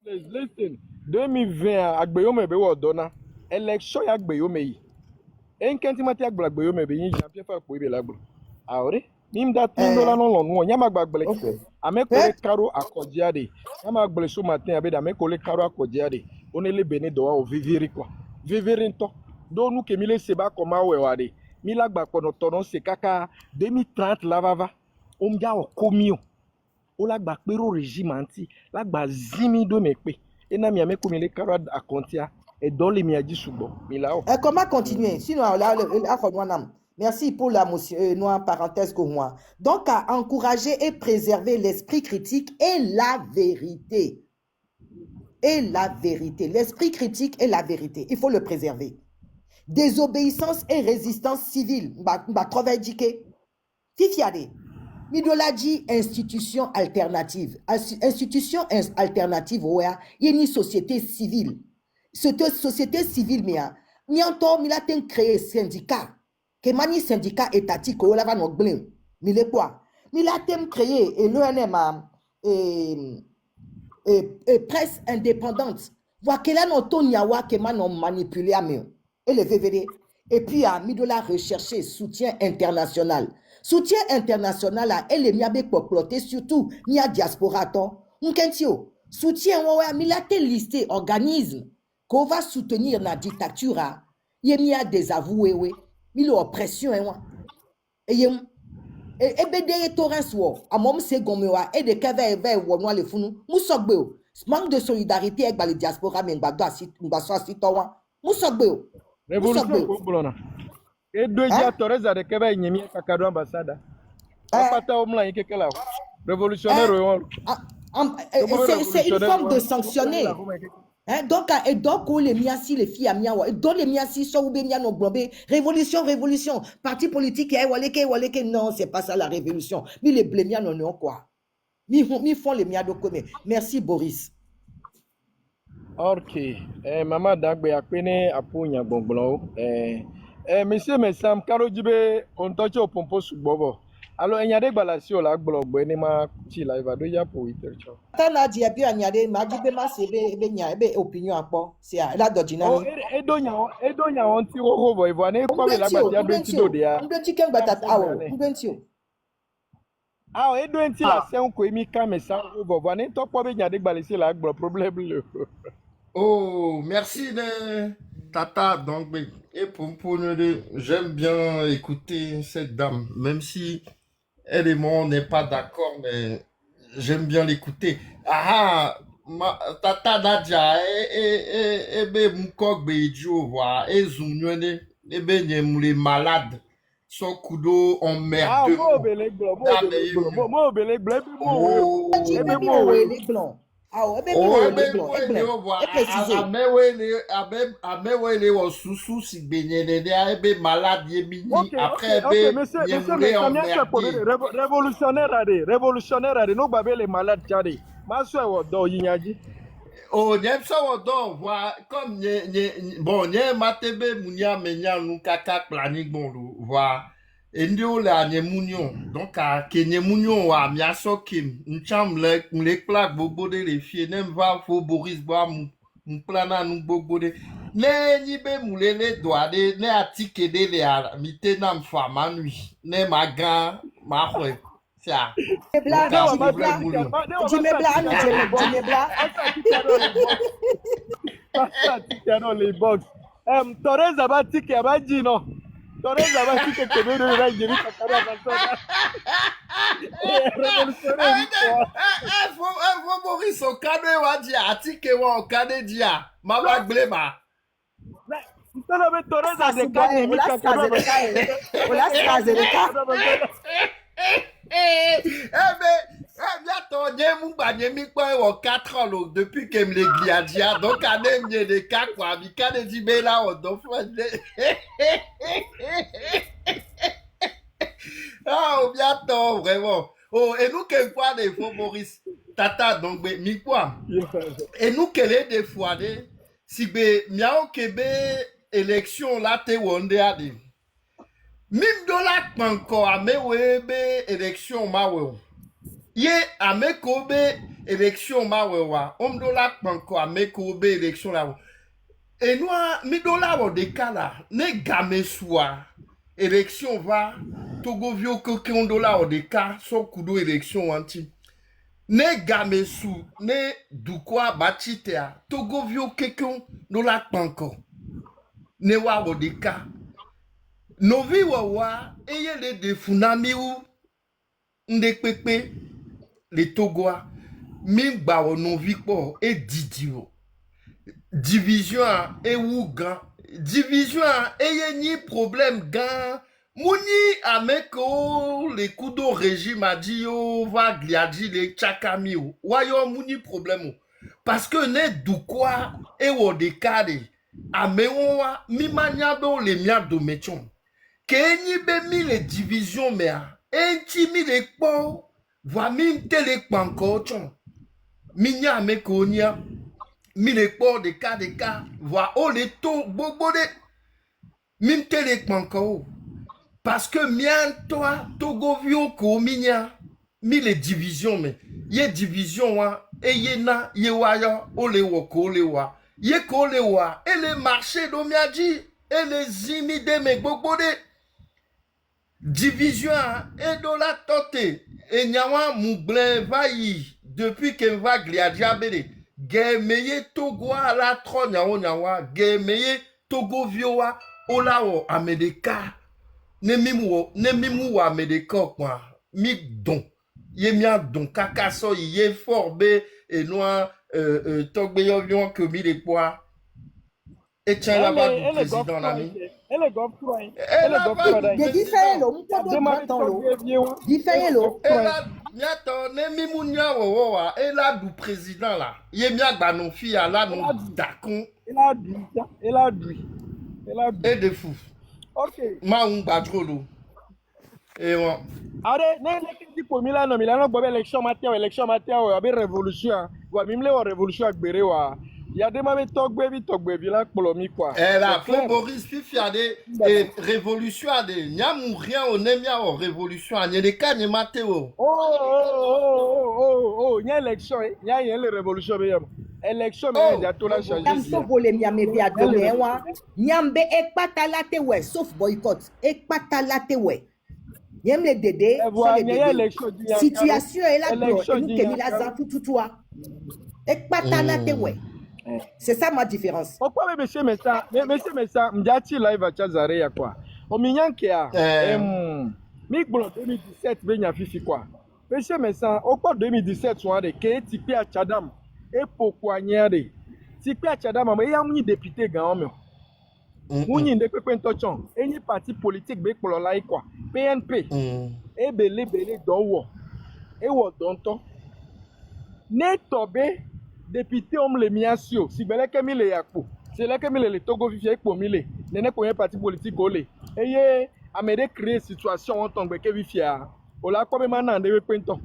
Listen, 2020 agbeyome be wo dona. Election ya agbeyome yi. Enkenti mati agbeyome be yin Jean-Pierre fa po ibe lagbo. Aore, nim dat tindo la Eh, non lon won yama gbagbele. ok. Ame Eh, kole karo akodiade. Yama gbele so matin abe da me kole karo akodiade. Onele bene do wa o viviri kwa. Viviri nto. Do nu ke mile seba koma we wade. Mila gba kono tono se kaka 2030 la vava. Omja o komio. O la gba pero régime anti. La gba zimi do me pe. Ena mi ame komile karo akontia. Et dans les miadis subo. Milao. comment continuer? Sinon, là, merci pour la noire parenthèse que moi. Donc, à encourager et préserver l'esprit critique et la vérité. Et la vérité. L'esprit critique et la vérité. Il faut le préserver. Désobéissance et résistance civile. Trop indiqué. Fifiade. Midola dit institution alternative. Institution alternative, ouais, il y a une société civile. Cette société civile, mais en il a créé syndicat. Que mani syndicat étatique, on va nous blâmer. Mais le quoi? Il a créé et l'ONM et presse indépendante. Voir qu'elle a notre niawa que man manipulé à mieux. Et le VVD. Et puis à Midola rechercher soutien international. Soutien international à elle est miabe ploté surtout mia diaspora ton. Nkentio. Soutien ouais milate listé organisme qu'on va soutenir la dictature a. Yé mia désavoué ouais. Milo oppression ouais. Et yé et bede torrens wo amom se gomewa et de keve ve wo no le funu musogbe o manque de solidarité avec les diaspora mais ngba so asito wa musogbe o Révolution ko blona. Et deux hein dia Torres de keba nyemi kakado ambassade. Apata omla yike kala. Révolutionnaire hein on. c'est une forme de sanctionner. Hein, donc, et donc, les miasi, les filles à miawa, et donc les miasi, so oube mia no globé, révolution, parti politique, waleke, non, c'est pas ça la révolution. Mais les blémia non, quoi. Mi font les mia dokome. Merci, Boris. Ok. Maman dagbe akpene apunya gbongbon. Monsieur Messam, Karo Jibe, on touche au pompo sous bobo. Alors, il y a des balanciers là, globe, et ma petit live à deux ya pour 8 heures. Tana di ebi anyade ma di be ma se be nya ebe opinion apo se a la do Oh, dinami. edonya on ti wo bo ivo ne kwa be lagba ti adwenti do dia. Mbenti ken gbata awo, mbenti o. Ah, edwenti la se nko emi ka Messam wo bo ne to po be nya de gbalesi la gbo problem le. Oh, merci de Tata. Donc, et pour nous, j'aime bien écouter cette dame, même si elle et moi, on n'est pas d'accord, mais j'aime bien l'écouter. Ah, Tata Nadia, mukok beidjo, voix, zunwene, les malades, son couteau Ah, emmerdeux. mo be le gbo, mo be le gbo, Oh, Ebe mi o we le blanc. Ah, ebe mi o le blanc. Amewele wa susu si gbenyene ebe malade yemi après ok, ebe monsieur, yemure révolutionnaire ade, no gbabe les malades tchade. Ma so e wo do yinyaji. oh nyem so wodo voa comme bon nye matebe munya menya nu kaka planning bon voa endi o la nye munyo donc a kenye munyo wa mi asokim ncham le plak gbogbo de le fie nem va fo Boris boa mu plana nu gbogbo de ne nyi be mulele doade ne atike de le a mite na mfa manui ne magan ma khwe tia Bla, Jimé Bla. Tikano le box. Torres abatike abajino. Torres abatike kebero na njiri kakara basona. Faut Maurice au cadet wa dia atike wa au cadet dia mama glema Ntana be Torres ade kanye mi kakara basona. Ola skaze de ka. Bientôt, j'ai mis quoi 4 ans là, depuis que me les gliadia. Donc, à même des cas quoi, mi cas de dit là, on doit ah, bientôt, vraiment. Oh, et nous, quel fois des fois, Maurice, tata, donc, mi quoi? Et nous, quel est des fois, si be, miao kebe, élection là, te wonde a dit. Mim dollar encore, mais ouais, be, élection, ma ouais. Ye amekobe élection ma wewa. Omdola panko amekobe élection la. Et nous, midola wo de kala, ne game soa. Élection va. Togo vio koke dola wo de ka, so kudo élection anti. Ne game sou, ne dukwa bachitea. Togo vio keke dola panko. Ne wa wo de ka. Novi wawa, eye le de funami ou. Nde pepe. Les Togois, Mimba ou non victor et Didio. Division et Ougan. Division et ni problème gan. Mouni ameko les kudo régime a dit yo va gliadi les tchakamio. Wayo mouni problème. Parce que ne doukwa et wodekade. Amewa mimanyado les miado mechon. Kenyi be mi les divisions mea. Intimi les po. Voa mim tele kpanko chon. Minya me konya. Mi le po de ka. Voa o le to bobo de. Mim tele kpanko. Parce que mian toi, togo vio ko minya. Mi le division me. Ye division wa. E ye na, ye waya. O le wa ko le wa. Ye ko le wa. E le marché do miaji. E le zimi de me bobo de. Division et de la tote. Et nyawa mouble vayi depuis que va gliadiabele. Gemeye togo la tro nyawa. Gemeye togo vioa olawo amedeka. Ne mimu wa amedeka kwa. Mi don. Ye mia don kakaso ye forbe et noa togbe yo vion que mi de poa. Et tiens là-bas du président l'ami. Elle est gofre. Elle est gofre. De différents lots, différents lots. Et là, miato, ne mimounia wowa, et là du président là. Ye mia banon fille là non dakon. Elle a dû. Et de fou. Ok. Ma un batrolo. Et moi. Allez, ne qui pour Milano bobe élection matin, abi révolution. Wa mimle wa révolution ak bere wa. Il y a des mamans togbe là polomi quoi. Et là, Flo Boris Fifi a des révolutions a des nyamou rien au nemia au révolution a des cas ni matéo. Oh, il y a élection, il y a les révolutions élection mais il y a tout la changer. Tam so volé miame bi adome wa. Nyambe ekpata late we sauf boycott. Ekpata late we. Yem le dédé, situation est là pour nous que la zantou tout toi. Ekpata late we. C'est ça ma différence. Pourquoi monsieur Messa, m'diati live à Chazare ya quoi. O minyanke a mi gbolo 2017 benya fifi quoi. Monsieur Messa, au quoi 2017 soit de ke tipi a Chadam et pourquoi nyade. Tipi a Chadam mais ya muni député gan muni ndekwe kwentochon eni parti politique be gbolo lai quoi. PNP. E belé dowo. E wo donton. Ne tobe député homme le miasio si belé que mi le yakpo c'est là que mi le togo vivie pour mi le nene ko un parti politique olé eye amede créer situation on tombe que vivia ola ko be manande we pento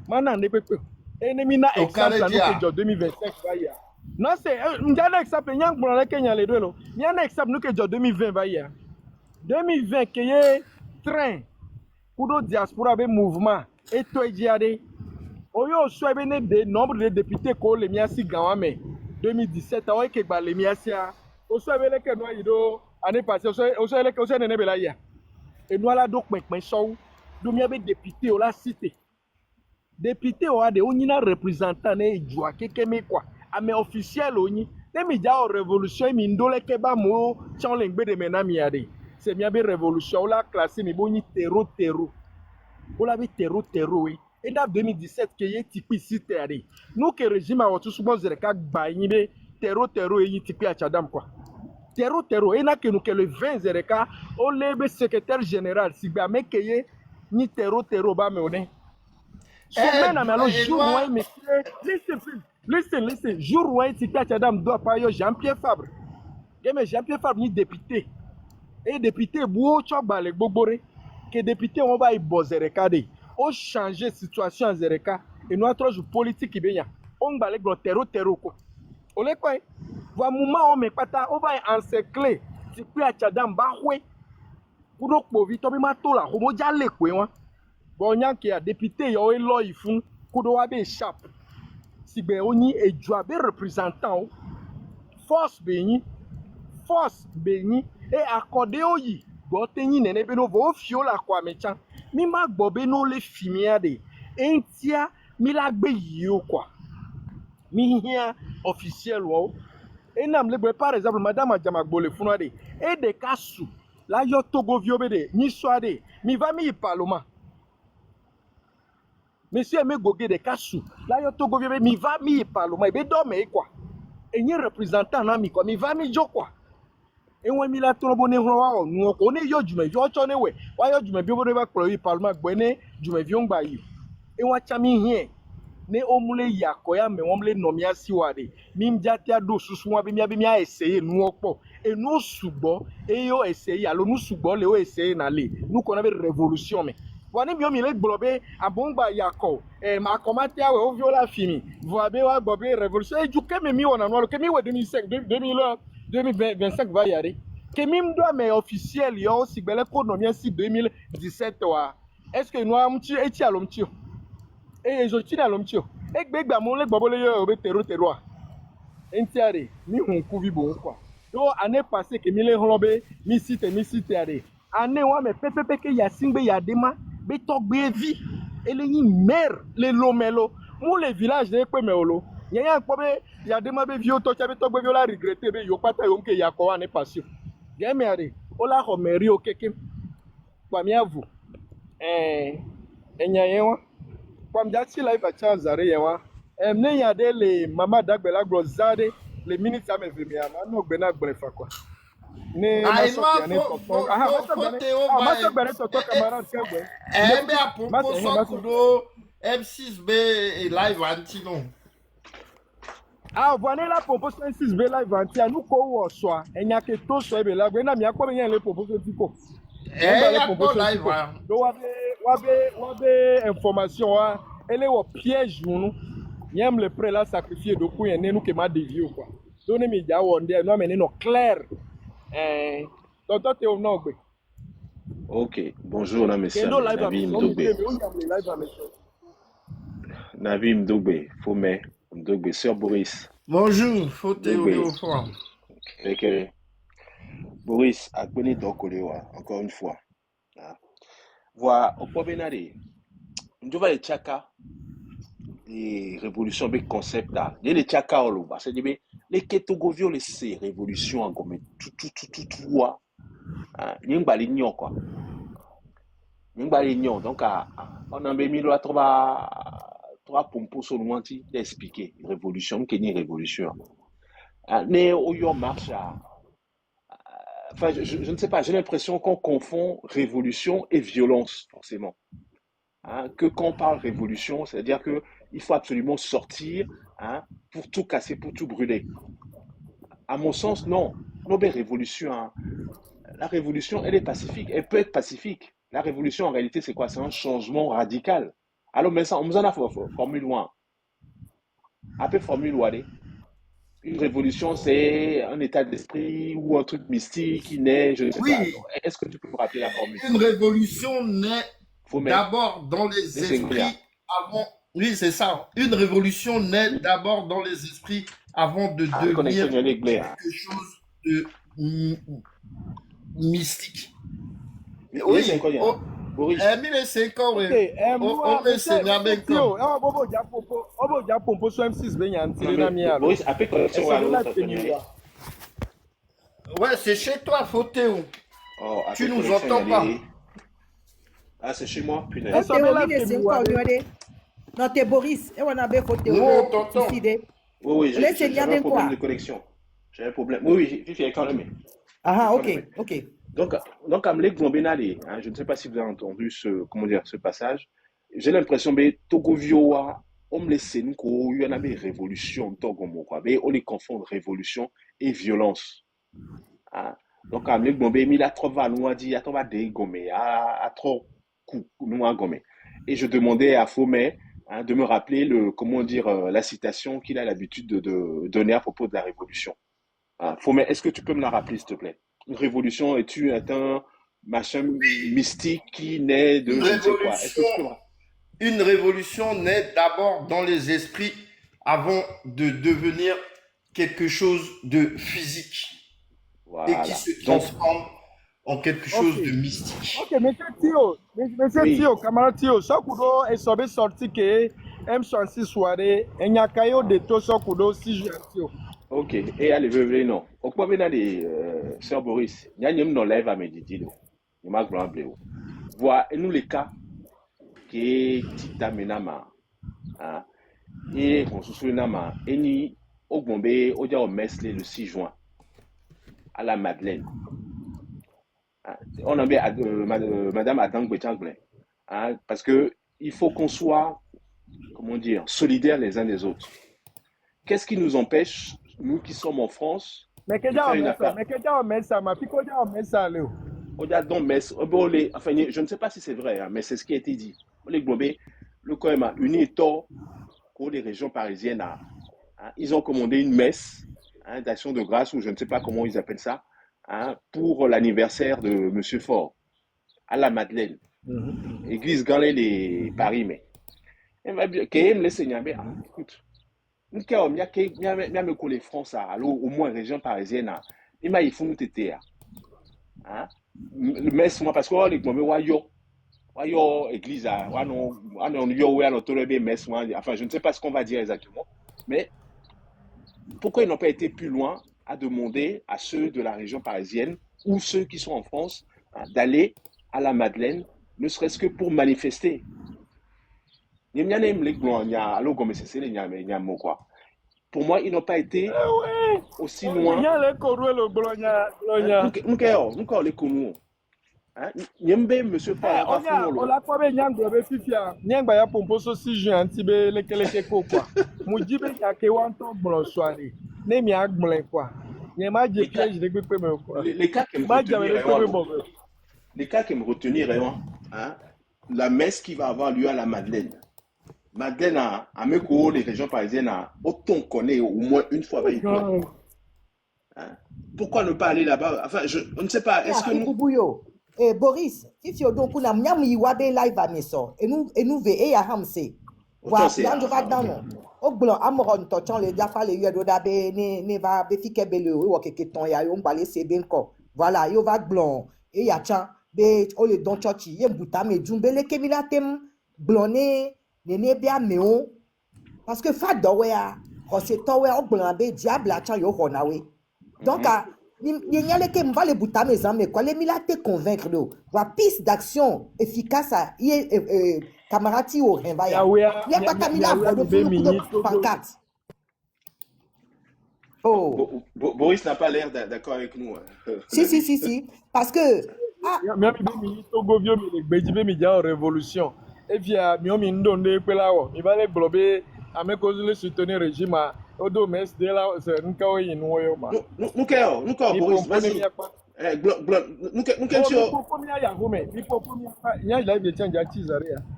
manande pepe ennemi na exemple no que 2025 va ya non c'est n'jana exemple nyang pour la Kenya le dolo nyana exemple no que 2020 va ya 2020 que ye train kudo diaspora be mouvement et to ejiade Oyo souébene de nombre de députés ko le miasi gawame 2017 awa ke ba le miasia o souébele ke no yido année passée o souébele ke o nene bela ya e no ala do pepin so do miabe député o la cité député o ade onyina représentant ne ijua kekeme kwa ame officiel onyi ne mi ja o révolution mi ndole ke ba mo chanlengbe de menami ade c'est miabe révolution o la classé mi boni terreau o la bi terreau oui. Et dans 2017, que y tipi cité allé. Nous que régime a tout souvent zereka baïnibe terreau et y tipi à Chadam quoi. Terreau et n'a que nous que le 20 zereka au lebe secrétaire général si ba me que y ni terreau ba me oné. Semaine à malo jour ouais monsieur listen jour ouais tipi à Chadam doit pas yo Jean-Pierre Fabre. Mais Jean-Pierre Fabre ni député. Et député bou choba le bobore que député on va y bozereka de. O changer situation en Zereka et notre jeu politique bien on va aller dans terreau quoi on les quoi va moment on met pata on va encercler si puis à Tchadam bahwe pour donc pour vite on ma tola on va aller quoi bon nyanke ya député yo elo ifun kudo wa be sharp sigbe oni ejua be représentant force benyi et accordé oyi bo tenyi nene be no vo fio la kwa mechan mi ma gbo be no le fimia de entia mi la gbe yi o kwa mi hia officiel wo enam le par exemple madame Adjamagbo le funwa de e de kasu la yo togo vio be de ni soade mi va mi parlement monsieur me goge de kasu la yo togo vio be mi va mi parlement be do me kwa enye représentant na mi kwa mi va mi jo kwa enwe mi la toro bone ho wa onu ko ne yo jume yo cho ne we wa yo jume bi bo ne ba kro yi parlement gbe ne jume vi ngba yi enwa cha mi hie ne omule yakoya me omule nomia siwade mi mjatia do susunwa bi mi a essayer nu opo enu sugbo eyo essayer alo nu sugbo le o essayer na le nu ko na be révolution me wani mi o mi le gborobe abongba yako ma komati awe o viola fini voabe wa gbobe révolution e ju keme mi wona no ke mi we 2025 va y aller que mim doit mais officiel yo sigbele ko nomia si 2017 wa est-ce que nous amti eti alomti e zo ti alomti e gbegba mo le gbobole yo be tero entiare mi hun ku bi bo kwa yo année passée que mi le holobe mi site are année wa me pepepe ke ya singbe ya dema be togbe vi eleyin mer le lomelo mo le village de pe me olo yaya ko be ya dema be vi o to cha be togbe vi la regretter be yo pata yo nke ya ko année passée game are ola ho meri o keke kwa mi avu enya yewa kwa mjati life a chance are yewa ne ya de le mama dagbela grozade le minutes a me vimia na no gbe na gbe fa kwa ne ma so ya ne to ma so gbe ne to camarade kegbe be a propos so kudo M6B live anti non voilà la proposition 6B live anti nous ko wo so enya ke to so e be la gbe na mi akọ be yan le proposition ti ko ya ko live do wa be information wa ele wo piège nous yem le prêt là sacrifier do ku yen ne nous ke ma dévier quoi donner mi ja wo ndé no me no clair tonton te o no gbe. Ok, bonjour na monsieur Nabi Mdogbe. Nabi Mdogbe, Fome Mdogbe, Sir Boris. Bonjour, faut Théo. Ok. Boris, akbeni dokolewa, encore une fois. Voilà, au Pobenade, on va les tchaka, les révolutions, les concepts là, les tchaka au bas, c'est dire les ketogovio, les ces révolutions en comme tout, n'imba l'ignon quoi. N'imba l'ignon, donc on a mis là trois pompos sur le moment d'expliquer révolution, qu'est une révolution. Mais au yo marche enfin, je ne sais pas, j'ai l'impression qu'on confond révolution et violence, forcément. Que quand on parle révolution, c'est-à-dire qu'il faut absolument sortir pour tout casser, pour tout brûler. À mon sens, non. Non, mais révolution, la révolution, elle est pacifique. Elle peut être pacifique. La révolution, en réalité, c'est quoi? C'est un changement radical. Alors, mais ça, on nous en a formule loin. Après, formule loin, une révolution, c'est un état d'esprit ou un truc mystique qui naît, je ne sais pas. Est-ce que tu peux me rappeler la formule? Une révolution naît d'abord dans les esprits avant... Oui, c'est ça. Une révolution naît d'abord dans les esprits avant de devenir quelque chose de mystique. Oui, c'est quoi, Boris. 1500, oui. Boris, après connexion à l'autre. Ouais, c'est chez toi, Fautéo. Oh, tu nous entends pas. Ah, c'est chez moi, punaise. Non, t'es Boris. Et on a bien Fautéo. Oh, t'entends. Oui, j'ai un problème de connexion. J'ai un problème. Oui, Fifi, économie. Ah, ok. Donc, Amlek Glombenale, je ne sais pas si vous avez entendu ce passage. J'ai l'impression que Togovioa, on me laisse nous qu'il y a une révolution, on les confond révolution et violence. Donc, Amlek Glombenale, il a trop valois dit, il a des gommés, a trop coup, nous a gommé. Et je demandais à Fomé de me rappeler la citation qu'il a l'habitude de donner à propos de la révolution. Fomé, est-ce que tu peux me la rappeler, s'il te plaît? Une révolution est un machin mystique qui naît de Une je ne sais quoi. Est-ce que tu peux... révolution, une révolution naît d'abord dans les esprits avant de devenir quelque chose de physique et qui Voilà. se Donc, transforme en quelque Ok. chose de mystique. Ok, monsieur Tio, monsieur oui, Tio, camarade Tio, Sokudo est sorti que M66 soirée, et n'y a qu'à de tout Sokudo si je Tio. ok. Et allez, venez, non. Au point de vue Sœur Boris, il y a un live à méditer. Il m'a grand-blé. Voilà, et nous les cas qui Tita Menama. Hein, et on se souvient, et ni au Bombay, au dia au Mesle le 6 juin, à la Madeleine. Hein, on a bien Madame Adam Béchanglin. Hein, parce que il faut qu'on soit, comment dire, solidaires les uns des autres. Qu'est-ce qui nous empêche, nous qui sommes en France, Mais que de faire une affaire? mais que déjà on ça, ma fille, que déjà on ça, Léo. Enfin, je ne sais pas si c'est vrai, hein, mais c'est ce qui a été dit. Les Globés, le COEM uni tort pour les régions parisiennes. Hein, ils ont commandé une messe hein, d'action de grâce, ou je ne sais pas comment ils appellent ça, hein, pour l'anniversaire de M. Faure, à la Madeleine, église Ganlé de Paris. Mais elle m'a dit, écoute, nous avons me coller France, alors au moins région parisienne, il m'a il faut nous téter. Hein? Le messe, moi, parce que les Globés, Wayo église enfin je ne sais pas ce qu'on va dire exactement, mais pourquoi ils n'ont pas été plus loin à demander à ceux de la région parisienne ou ceux qui sont en France hein, d'aller à la Madeleine, ne serait-ce que pour manifester. Pour moi, ils n'ont pas été aussi loin. Il y a les coraux, le Bologna. Nous les connus. Nyembe monsieur Paul On l'a pas bien nglobe fifia. Nyangba ya pompo so si juin tibe lekeleke ko kwa. Mujibe ya ke wanto blo soirée. Ne mi agmle kwa. Nyema je piège de gbe me kwa. Les cas qui me reteniraient, hein, la messe qui va avoir lieu à la Madeleine. Madeleine à Meko, les régions parisiennes, autant qu'on est au moins une fois avec toi. Hein? Pourquoi ne pas aller là-bas? Enfin, on ne sait pas. Est-ce que nous... Boris, si tu as donc une amie live à Messo, et nous veillons à Hamse. Voilà, on va dans nous. Au blanc, Amoron, Tochan, les Jaffa, les Yuadodabe, ne va béfique belle, ou quelque temps, ya yon balé, c'est bien quoi. Voilà, yo va blanc, et ya chan, be, o le don chochi, yem boutame, djumbele, kemila tem, blonné, nene bia meon. Parce que fa doya, rosé towe, au blanc, be, diable, la chan, yo honawe. Donc, il y a les qui va les bouta mes amis, quoi, les militaires convaincre de, voir piste d'action efficace à camarades au renvaya. Il n'y a pas Camila de pancarte. Oh. Boris n'a pas l'air d'accord avec nous. Si. Parce que. Même si Togo vient de révolution. Et puis, il va les glober à mes causes de soutenir le régime. Odo mes de là, c'est nous qui nous Boris, vas-y.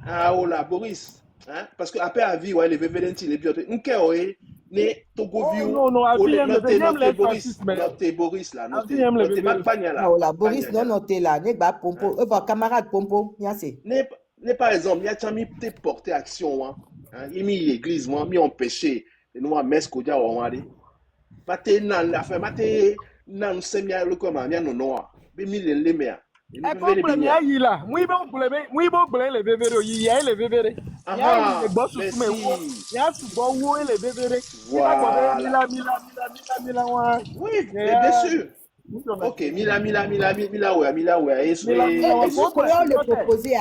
Ah, oh là, Boris. Hein? Parce que après, à vie, ouais, les vévélentis, les biotes, nous qui ne Togo view. Non, à vie, notre Boris là, notre Macpagna là. Oh là, Boris, non, t'es là, n'est pas Pompo, camarade Pompo, bien c'est. N'est par exemple, il y a jamais porté action, hein. Il mis l'église, moi, mis empêché. Et nous, à Mesco, dia, on va aller. Maté, nan, la fin, maté, nan, semia, le comment, bien, non, non, mais mille les mères. Oui, bon, les bébés, il y a les bébés. Il y a les boss, il y a les bébés. Voilà. Oui, bien sûr. Ok, mila, ouais. Il faut le proposer à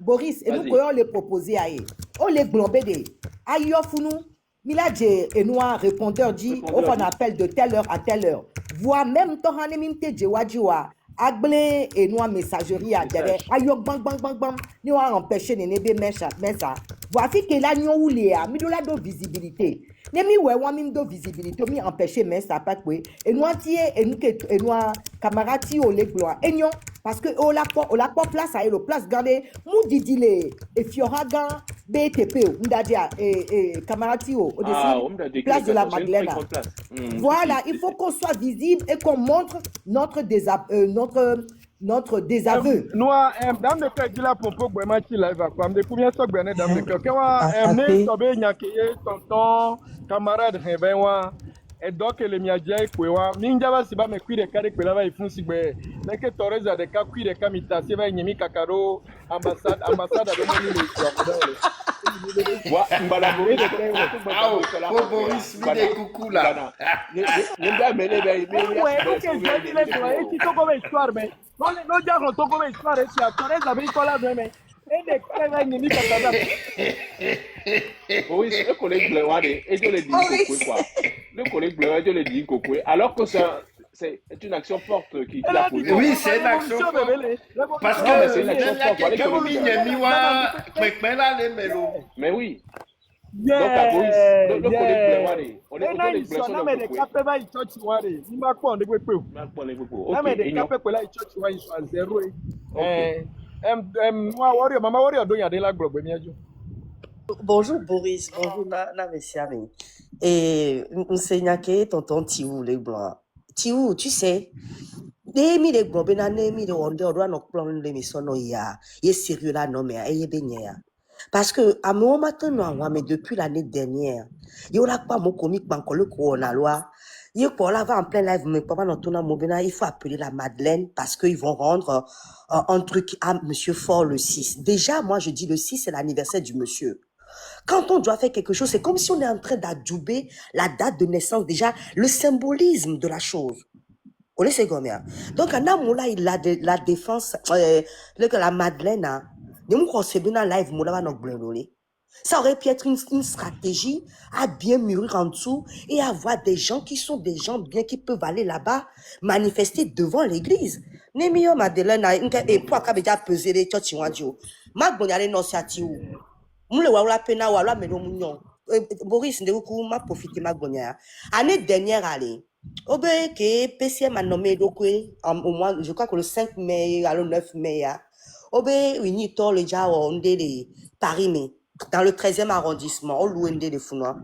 Boris, et nous pouvons le proposer à eux. On les globé de Ayofunu, Miladje et nous répondeur dit on appelle de telle heure à telle heure. Voire même Tohaneminte Djewadjiwa, Agblé et nous messagerie à derrière. Ayok bang, nous a empêché de nebe messa. Voici que là nous ou les midola de visibilité. Nemi ouais wamim de visibilité, mi empêché messa pas quoi. Et nous entier et nous camarades au les gloire. Et nous Parce que on l'a pas place à le place garder moudidile et fioragan BTP m'dadia et camarati au On me dit place de la c'est une Madeleine. très grande place. Voilà, il faut qu'on soit visible et qu'on montre notre désaveu. Noa dame de cœur dit la pompo gwema chi live quoi me combien ça gwene dame de cœur kwa ne tobe nyakeye tonton camarade rebenwa et donc le miadia ekwewa minja ba siba me kwire kare kwela ba ifunsi gbe neke toreza de ka kwire kamita se ba nyemi kakaro ambassade de moni le Wa mbala Boris Boris vide coucou là. Nenda mele be ouais donc je dis les toi et qui to comme histoire mais non dia on to comme histoire et si à toreza be kola mais et de kera nyemi kakaro Boris, le collègue Bleuard, et je le dis quoi. Le collègue Bleuard, je le dis Kokoué, alors que c'est une action forte qui a posé. Oui, c'est une action forte. Parce que c'est une action forte. Mais oui. Donc à Boris, le collègue Bleuard, on est collègue Bleuard. Mais les capes va y church ware, il m'a pas on est peu. Non mais les capes là y church ware sont à zéro. Moi warrior, maman warrior do ya de la globe miajo. Bonjour Boris, bonjour Messia. Et Mseignake, tonton Tiou, les blancs. Tiou, tu sais, Nemi les blancs, Nemi de Wonder, on doit nous prendre l'émission, il est sérieux là, non, mais il est béni. Parce que, à mon matin, non, mais depuis l'année dernière, il y aura pas mon comique, encore le corona loi. Il y a pour là, en plein live, mais pas dans ton amour, il faut appeler la Madeleine parce qu'ils vont rendre un truc à Monsieur Fort le 6. Déjà, moi, je dis le 6, c'est l'anniversaire du monsieur. Quand on doit faire quelque chose, c'est comme si on est en train d'adjouber la date de naissance, déjà, le symbolisme de la chose. On le sait combien. Donc, en amont là, il a la défense, la Madeleine, live, ça aurait pu être une stratégie à bien mûrir en dessous et avoir des gens qui sont des gens bien qui peuvent aller là-bas manifester devant l'église. Nemio Madeleine, et pour qu'à déjà peser les tchotchi wadio. Ma bonne non c'est Moule wala pena wala meno mignon. Boris Ndeukou m'a profité ma gonia. Année dernière allez. Obe que PCM a nommé donc au moins je crois que le 5 mai à le 9 mai ya. Obe uni to le ja onde de Paris mais dans le 13e arrondissement au Louende de Founois.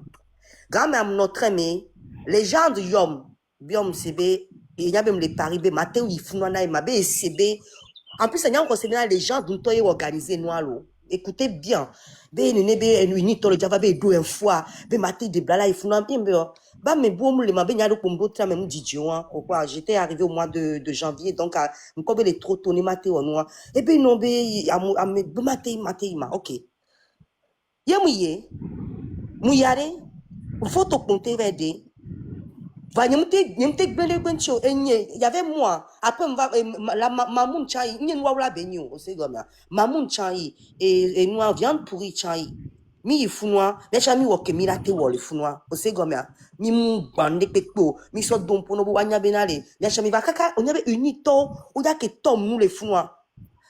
Grand-mère notre aimé les gens de Yom Biom CB il y a même les Paris be matin il Founois na ma be CB. En plus il y a encore les gens dont on est organisé noalo. Écoutez bien, une java deux fois, matin de blala il faut mais bon le m'a bien pour d'autres même quoi j'étais arrivé au mois de janvier donc comme il est trop tourné maté au noir et puis non maté OK ya mouillare faut te compter vers des il y avait moi après la mamoun chai ni noa la benyo o se gomia mamoun chai et noa viande pourri chai mi ifunwa les chami wo kemi la te wo le funwa o se gomia mi mu bande pepo mi so don pono bo wanya benale les chami va kaka on avait uni to o da ke tom nous les funwa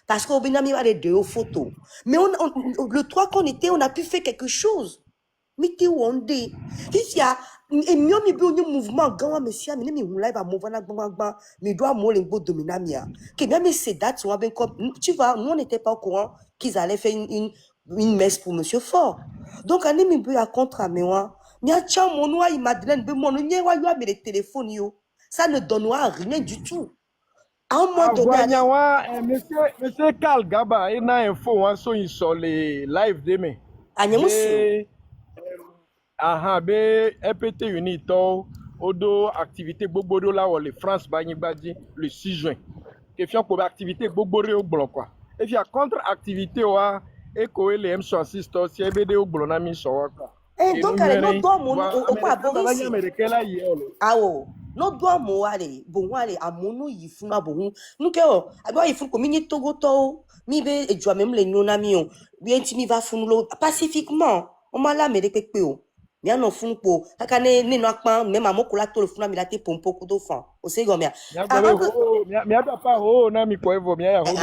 parce qu'au benami va les deux photos mais le 3 qu'on était on a pu faire quelque chose miti wonde il y a et mieux mi bu mouvement gawa monsieur mi live à mouvement gba mi doit mo lengo dominamia que même ces dates sont bien comme tu vois nous on n'était pas au courant qu'ils allaient faire une messe pour monsieur Fort donc ani mi bu à contre moi mi a tcha mon noa il Madeleine be mon nye wa yo mais les téléphones yo ça ne donnera rien du tout à un moment donné monsieur Karl Gaba il na info hein sur les live demain aha be EPT unito odo activité gbogboro la wo le France banyibaji le 6 juin que fion pour activité gbogboro au blanc quoi et puis contre activité wa e ko le M66 to si ebede au blanc na mi so wa quoi et donc allez no do mo o pa Boris awo no do mo ale bon wale amono yifuna bon nuke o abo yifun ko mi togo to mi be ejua même le nyona mi o bi enti va funulo pacifiquement on m'a la mere pepe o mi ano fun po kaka ne no apan me mama ko la to le funa mi la te pompo ku do fan o se go mi mi ada pa ho na mi ko evo mi ya ho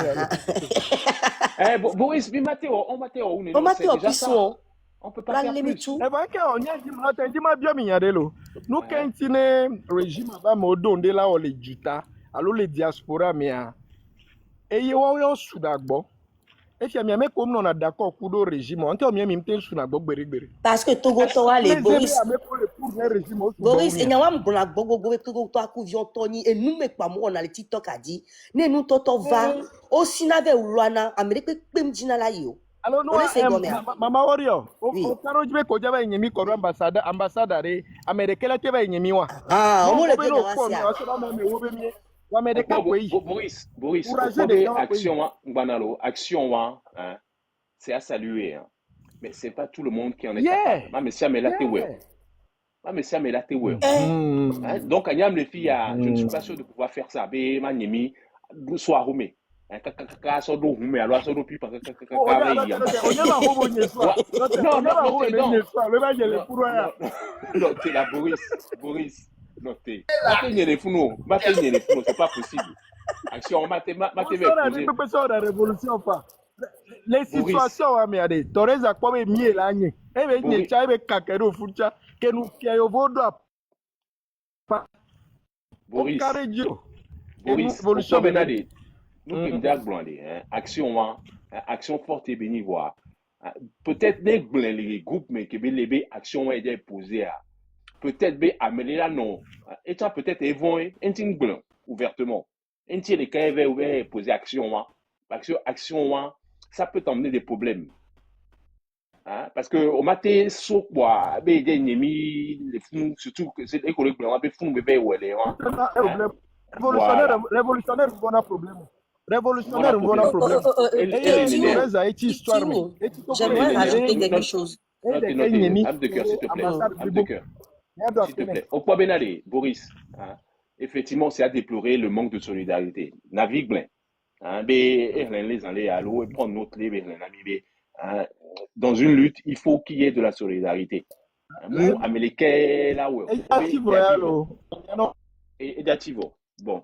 Boris mi Matteo on Matteo déjà ça on peut pas faire plus e ba ke on ya di ma bio mi yade lo nu kentine régime ba mo do nde la o le juta alo le diaspora mi a eye wo sudagbo e fia mi ame ko no na d'accord ku do régime on te o mi mi mte sudagbo gbere Parce que Togo to wa le les ebe Boris. ame ko le pour un régime o Boris, subo et nyawam bona gogo Togo to akuvion toni et nous me pas moi on a le TikTok a dit ne nous toto va au sinave ulwana Amerique pem dina la yo. alors no On est gomea. mama warrior Oui. o karo jbe ko jaba nyemi ko ambassadeur re america la te ba nyemi wa Ah, on mo le ko be no ko mi gomea. wa so ba me wo be mi wa america ko yi Boris, courage de kan ko yi action, hein, c'est à saluer, hein. Mais c'est pas tout le monde qui en est yeah capable. Ma monsieur mais là t'es ouais. Ma monsieur mais là t'es ouais. Hein? Donc Agnam les filles, je ne suis pas sûr de pouvoir faire ça. Bé ma nyemi soit roumé. Kaka so do hume alors so do pipa kaka on ve a ya. on a ho bo nye so Non, on a ho non, nye so le ba je le pour ya non, t'es là, Boris, non, t'es. C'est pas possible. Action, on a dit que ça la révolution pas les Boris. situations wa mi ade toreza kwa be mi la nye e be nye cha e be kakero fucha ke nu ke yo vodo pa o Boris, karejo Boris, évolution au be des nous qui me disons blindé, hein, action forte et bénévoire. Peut-être les groupes, mais que les actions ont posées à. Peut-être bé amener là non. Et ça peut-être ils vont un blanc ouvertement. Un les cas ouvert poser action, action, ça peut t'emmener des problèmes. Hein? Parce que au matin, sauf quoi, ben des ennemis, les fous, surtout que c'est les collègues blancs, ben fous, ben ouais les hein. Voilà. révolutionnaire on a problème révolutionnaire Voilà on a problème toreza e histoire mais J'aimerais rajouter quelque chose. Âme de cœur, s'il te plaît. Âme de cœur. S'il te plaît. Au point Benalé, Boris, hein, effectivement, c'est à déplorer le manque de solidarité. Navigue plein. Hein, les aller à l'eau et prendre notre lait, hein, dans une lutte, il faut qu'il y ait de la solidarité. Nous, Américains, là, ouais. Et d'Ativo. Bon.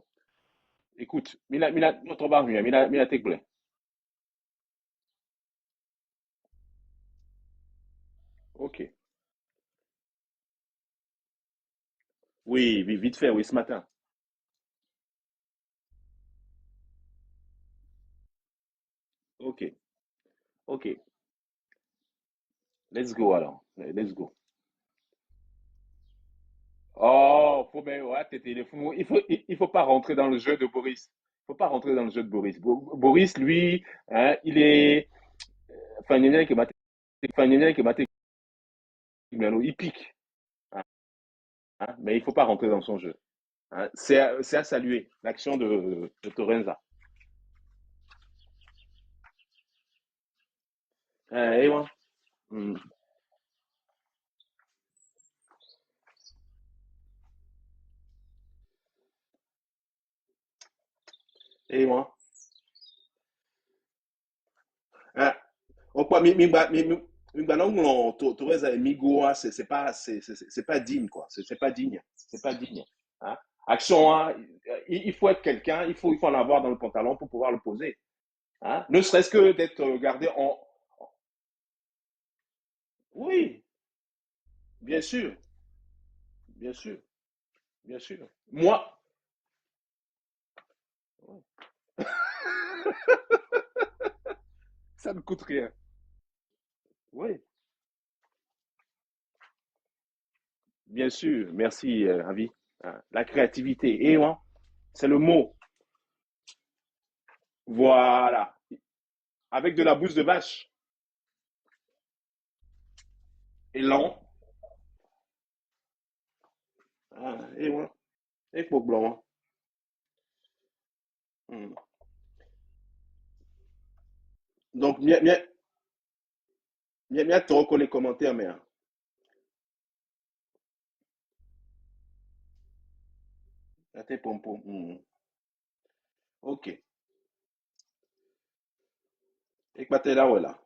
Écoute, notre barre, Mina, t'es plein. Ok. Oui, vite fait, oui, ce matin. Ok. Ok. Let's go alors. Let's go. Oh, faut bien, ouais, il faut pas rentrer dans le jeu de Boris. Il faut pas rentrer dans le jeu de Boris. Boris, lui, hein, il est, enfin, il pique, hein, mais il faut pas rentrer dans son jeu. Hein. C'est à saluer l'action de Torenza. Et moi, hmm. Et moi. Hein. Non, Torenza et Migo, hein, c'est pas digne, quoi. C'est pas digne. C'est pas digne. Hein. Action, hein, il faut être quelqu'un, il faut en avoir dans le pantalon pour pouvoir le poser. Hein. Ne serait-ce que d'être gardé en. Oui, bien sûr, bien sûr, bien sûr. Moi, ça ne coûte rien. Oui, bien sûr. Merci, Avi. Hein, la créativité. Et moi, c'est le mot. Voilà. Avec de la bouse de vache. Et lent. Ah, et moi. Et pour blanc. Hmm. Donc, bien, te reconnais les commentaires, mais. Hein. Là, t'es pompon. Hmm. Ok. Et que là, voilà.